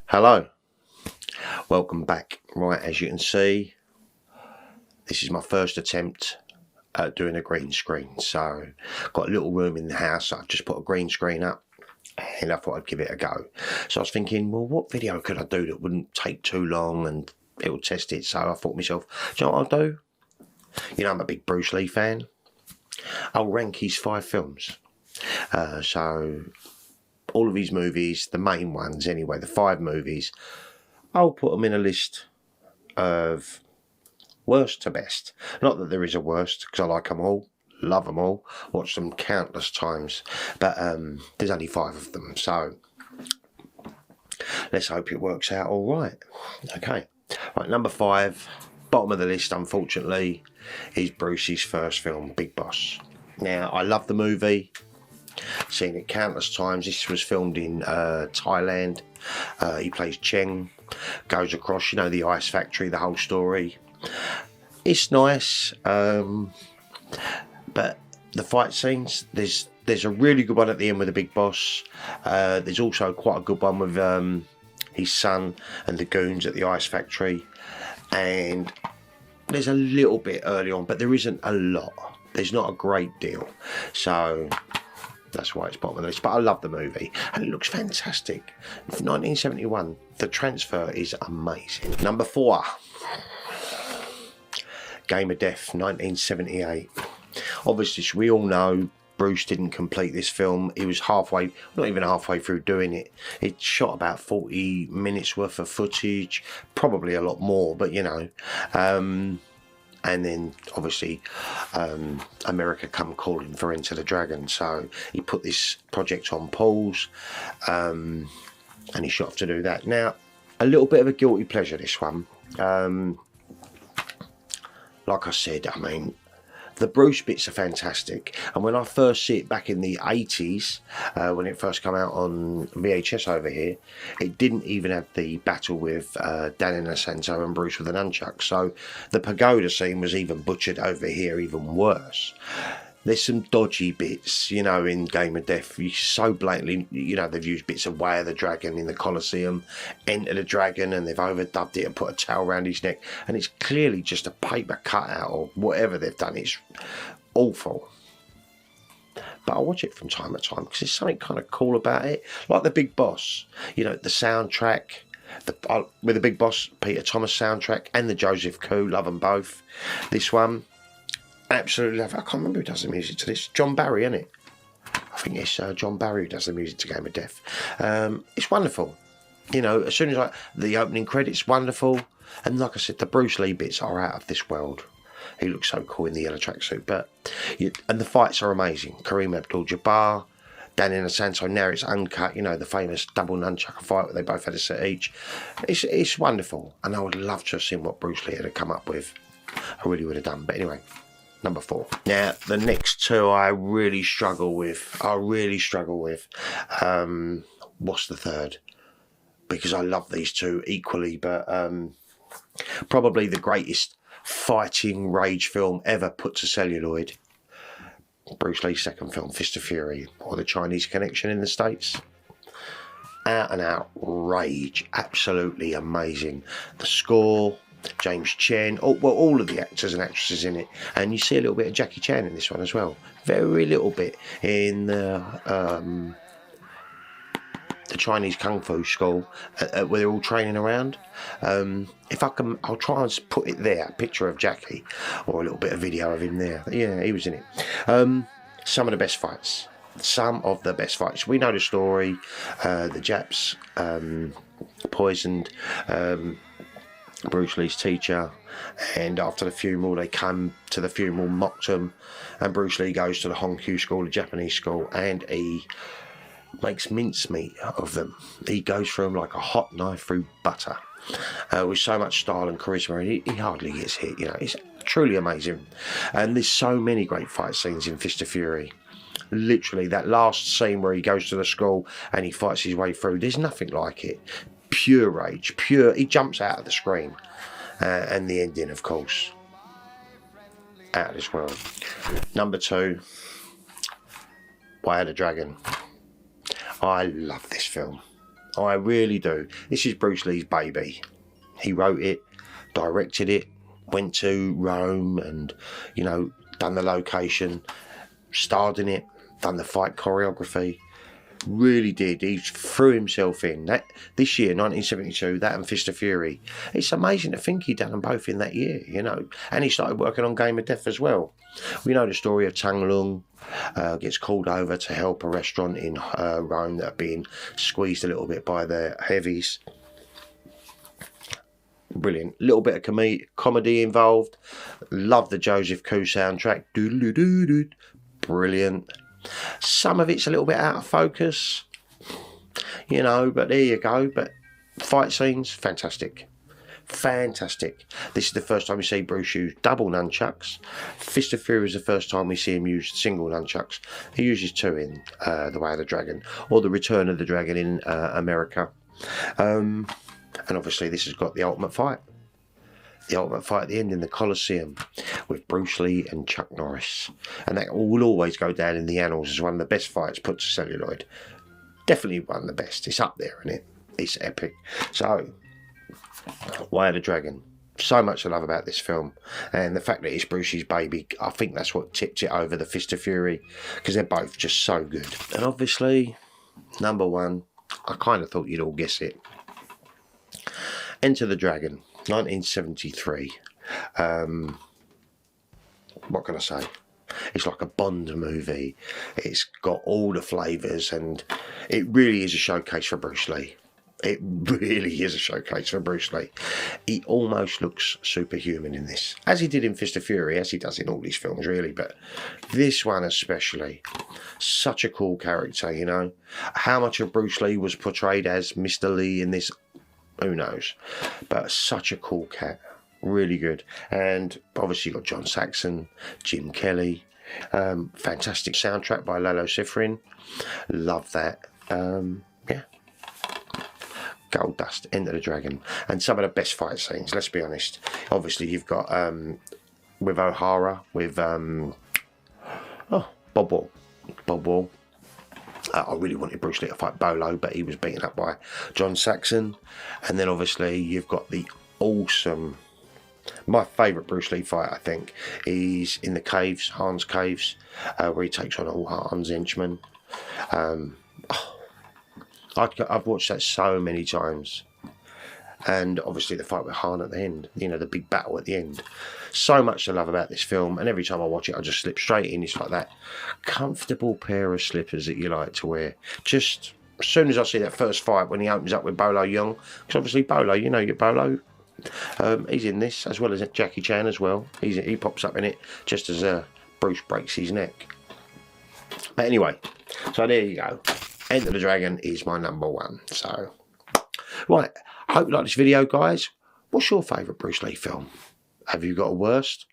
Hello, welcome back. Right, as you can see, this is my first attempt at doing a green screen. So got a little room in the house, so I've just put a green screen up and I thought I'd give it a go. So I was thinking, well, what video could I do that wouldn't take too long and it will test it? So I thought to myself, do you know what I'll do? You know, I'm a big Bruce Lee fan. I'll rank his 5 films. So all of his movies, the main ones anyway, the 5 movies, I'll put them in a list of worst to best. Not that there is a worst, because I like them all, love them all, watched them countless times, but there's only 5 of them, so let's hope it works out all right. Okay, right, number 5, bottom of the list, unfortunately, is Bruce's first film, Big Boss. Now, I love the movie. Seen it countless times. This was filmed in Thailand. He plays Cheng, goes across, you know, the ice factory, the whole story. It's nice, but the fight scenes, there's a really good one at the end with the Big Boss. There's also quite a good one with his son and the goons at the ice factory, and there's a little bit early on, but there isn't a lot. There's not a great deal, so that's why it's bottom of the list. But I love the movie and it looks fantastic. 1971, the transfer is amazing. Number 4, Game of Death, 1978. Obviously, we all know Bruce didn't complete this film. He was halfway, not even halfway through doing it. It shot about 40 minutes worth of footage, probably a lot more, but you know. And then obviously America come calling for Enter the Dragon, so he put this project on pause, and he shot off to do that. Now, a little bit of a guilty pleasure, this one. Like I said, I mean, the Bruce bits are fantastic, and when I first see it back in the 80s, when it first came out on VHS over here, it didn't even have the battle with Dan Inocencio and Bruce with an nunchuck, so the pagoda scene was even butchered over here, even worse. There's some dodgy bits, you know, in Game of Death. You so blatantly, you know, they've used bits of Way of the Dragon in the Colosseum, Enter the Dragon, and they've overdubbed it and put a towel around his neck. And it's clearly just a paper cutout or whatever they've done. It's awful. But I watch it from time to time because there's something kind of cool about it. Like the Big Boss, you know, the soundtrack. With the Big Boss, Peter Thomas soundtrack, and the Joseph Koo, love them both. This one, absolutely love it. I can't remember who does the music to this. John Barry, isn't it? I think it's John Barry who does the music to Game of Death. It's wonderful. You know, as soon as the opening credits, wonderful. And like I said, the Bruce Lee bits are out of this world. He looks so cool in the yellow tracksuit. And the fights are amazing. Kareem Abdul-Jabbar, Dan Inocencio, now it's uncut. You know, the famous double nunchuck fight where they both had a set each. It's wonderful. And I would love to have seen what Bruce Lee had come up with. I really would have done. But anyway, number 4. Now, the next 2 I really struggle with. What's the third? Because I love these 2 equally, but probably the greatest fighting rage film ever put to celluloid. Bruce Lee's second film, Fist of Fury, or The Chinese Connection in the States. Out and out rage, absolutely amazing. The score, James Chen, all of the actors and actresses in it, and you see a little bit of Jackie Chan in this one as well. Very little bit in the Chinese Kung Fu school where they're all training around. If I can, I'll try and put it there, a picture of Jackie, or a little bit of video of him there. Yeah, he was in it. Some of the best fights. We know the story. The Japs poisoned Bruce Lee's teacher, and after the funeral they come to the funeral, mocked him, and Bruce Lee goes to the Honkyu school, the Japanese school, and he makes mincemeat of them. He goes through them like a hot knife through butter, with so much style and charisma, and he hardly gets hit. You know, it's truly amazing. And there's so many great fight scenes in Fist of Fury. Literally, that last scene where he goes to the school and he fights his way through, there's nothing like it. Pure rage, he jumps out of the screen. And the ending, of course, out of this world. Number 2, Way of the Dragon. I love this film. I really do. This is Bruce Lee's baby. He wrote it, directed it, went to Rome and, you know, done the location, starred in it, done the fight choreography. Really did. He threw himself in. This year, 1972, that and Fist of Fury. It's amazing to think he'd done them both in that year, you know. And he started working on Game of Death as well. We know the story of Tang Lung. Gets called over to help a restaurant in Rome that are being squeezed a little bit by the heavies. Brilliant. Little bit of comedy involved. Love the Joseph Koo soundtrack. Doo-doo-doo-doo. Brilliant. Some of it's a little bit out of focus, you know, but there you go. But fight scenes, fantastic. Fantastic. This is the first time we see Bruce use double nunchucks. Fist of Fury is the first time we see him use single nunchucks. He uses 2 in The Way of the Dragon, or The Return of the Dragon in America. And obviously this has got the ultimate fight. The ultimate fight at the end in the Colosseum with Bruce Lee and Chuck Norris. And that will always go down in the annals as one of the best fights put to celluloid. Definitely one of the best. It's up there, isn't it? It's epic. So, Way of the Dragon. So much I love about this film. And the fact that it's Bruce's baby, I think that's what tipped it over the Fist of Fury. Because they're both just so good. And obviously, number 1, I kind of thought you'd all guess it. Enter the Dragon. 1973. What can I say? It's like a Bond movie. It's got all the flavours, and it really is a showcase for Bruce Lee. It really is a showcase for Bruce Lee. He almost looks superhuman in this, as he did in Fist of Fury, as he does in all these films really, but this one especially. Such a cool character, you know. How much of Bruce Lee was portrayed as Mr. Lee in this, who knows, but such a cool cat, really good. And obviously you got John Saxon, Jim Kelly, fantastic soundtrack by Lalo Schifrin, love that. Yeah, gold dust. Enter the Dragon. And some of the best fight scenes, let's be honest. Obviously you've got with O'Hara, with Bob Wall. I really wanted Bruce Lee to fight Bolo, but he was beaten up by John Saxon. And then obviously you've got the awesome, my favourite Bruce Lee fight, I think, is in the caves, Han's caves, where he takes on all Han's henchmen. I've watched that so many times. And obviously the fight with Han at the end, you know, the big battle at the end. So much to love about this film, and every time I watch it I just slip straight in. It's like that comfortable pair of slippers that you like to wear. Just as soon as I see that first fight when he opens up with Bolo Young, because obviously Bolo, you know your Bolo, he's in this, as well as Jackie Chan as well. He pops up in it just as Bruce breaks his neck. But anyway, so there you go. Enter the Dragon is my number 1. So, right. I hope you like this video, guys. What's your favourite Bruce Lee film? Have you got a worst?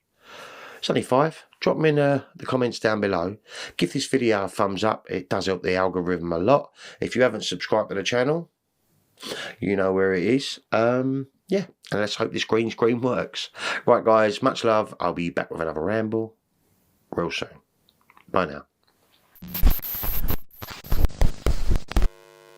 It's only 5. Drop them in the comments down below. Give this video a thumbs up. It does help the algorithm a lot. If you haven't subscribed to the channel, you know where it is. Yeah, and let's hope this green screen works. Right, guys, much love. I'll be back with another ramble real soon. Bye now.